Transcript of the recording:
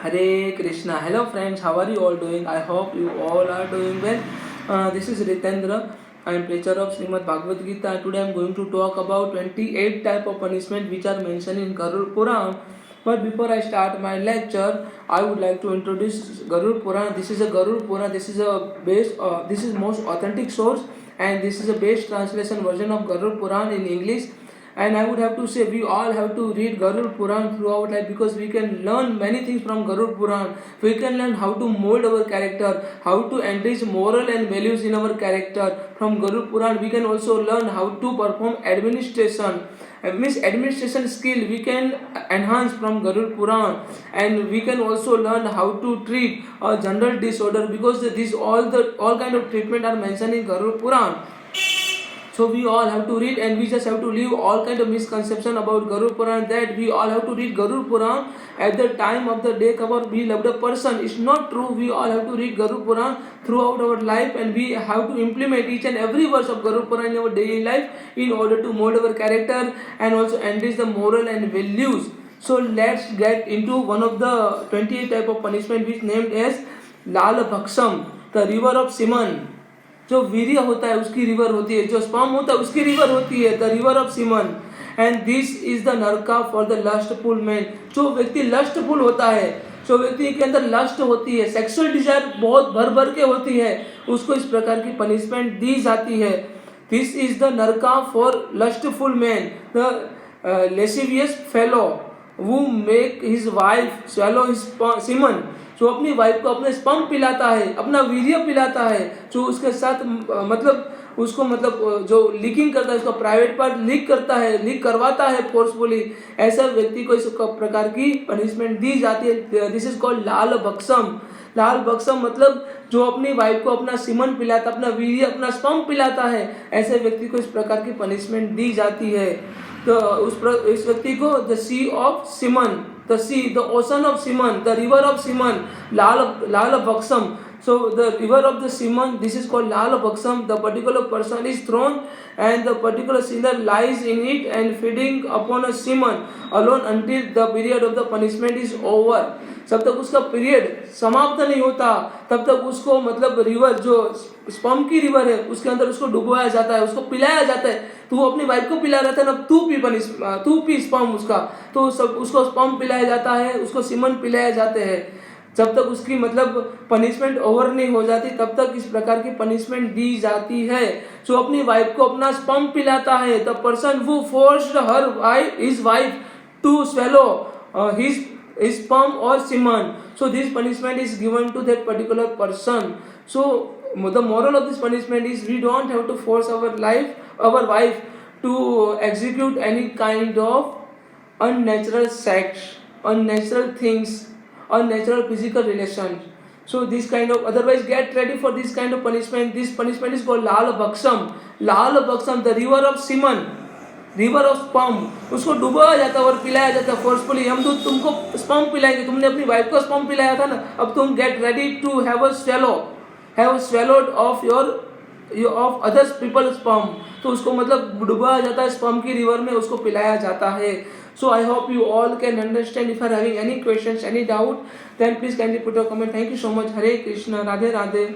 Hare Krishna. Hello friends, how are you all doing? I hope you all are doing well. This is Ritendra. I am preacher of Srimad Bhagavad Gita, and today I am going to talk about 28 type of punishment which are mentioned in Garud Puran. But before I start my lecture, I would like to introduce Garud Puran. This is a Garud Puran. This is most authentic source, and this is a base translation version of Garud Puran in English. And I would have to say we all have to read Garud Puran throughout life, because we can learn many things from Garud Puran. We can learn how to mold our character, how to enrich moral and values in our character. From Garud Puran we can also learn how to perform administration. Administration skill we can enhance from Garud Puran, and we can also learn how to treat a general disorder, because these all kind of treatment are mentioned in Garud Puran. So we all have to read, and we just have to leave all kind of misconception about Garud Puran, that we all have to read Garud Puran at the time of the death of our beloved person. It's not true. We all have to read Garud Puran throughout our life, and we have to implement each and every verse of Garud Puran in our daily life in order to mold our character and also enrich the moral and values. So let's get into one of the 28 type of punishment which named as Lal Bhaksham, the river of Siman. जो वीर्य होता है उसकी river होती है, जो sperm होता है उसकी रिवर होती है, the river of semen. And this is the Naraka for the lustful man. जो व्यक्ति लस्टफुल होता है, जो व्यक्ति के अंदर लस्ट होती है, सेक्सुअल डिजायर बहुत भर भर के होती है, उसको इस प्रकार की पनिशमेंट दी जाती है. This is the Naraka for lustful man, the lascivious fellow who make his wife swallow his semen. जो अपनी वाइफ को अपने स्पर्म पिलाता है, अपना वीर्य पिलाता है, जो उसके साथ जो लीकिंग करता है, उसका प्राइवेट पार्ट लीक करता है, लीक करवाता है फोर्सफुली, ऐसा व्यक्ति को इस प्रकार की पनिशमेंट दी जाती है. दिस इज कॉल्ड लाल बक्सम. लाल बक्सम मतलब जो अपनी वाइफ को अपना सीमन पिलाता, अपना वीर्य, अपना स्पर्म पिलाता है, ऐसे व्यक्ति को इस प्रकार की पनिशमेंट दी जाती है. तो इस व्यक्ति को the sea of semen, the sea, the ocean of Siman, the river of Siman, Lal Bhaksam. So the river of the Siman, this is called Lal Bhaksam. The particular person is thrown, and the particular sinner lies in it and feeding upon a Siman alone until the period of the punishment is over. जब तक उसका period समाप्त नहीं होता तब तक उसको river, जो स्पर्म की रिवर है, उसके अंदर उसको डुबोया जाता है, उसको पिलाया जाता है. तू अपनी वाइफ को पिला रहा था ना, तू पी स्पर्म उसका, तो सब उसको स्पर्म पिलाया जाता है, उसको सीमन पिलाए जाते हैं. जब तक उसकी पनिशमेंट ओवर नहीं हो जाती तब तक इस प्रकार की पनिशमेंट दी जाती है. जो अपनी वाइफ को अपना स्पर्म पिलाता है, the person who forced his wife to swallow his sperm or semen, so this punishment is given to that particular person. So the moral of this punishment is we don't have to force our wife to execute any kind of unnatural sex, unnatural things, unnatural physical relations. So this kind of, otherwise get ready for this kind of punishment. This punishment is called Lal Bhaksam. Lal Bhaksam, the river of semen, river of sperm, उसको डुबाया जाता है और पिलाया जाता है forcefully. हम तो तुमको स्पर्म पिलाएंगे, तुमने अपनी वाइफ को स्पर्म पिलाया था ना, अब तुम get ready to have swallowed of others people sperm. तो उसको डुबाया जाता है स्पर्म की रिवर में, उसको पिलाया जाता है. So I hope you all can understand. If you are having any questions, any doubt, then please kindly put a comment. Thank you so much. Hare Krishna. Radhe Radhe.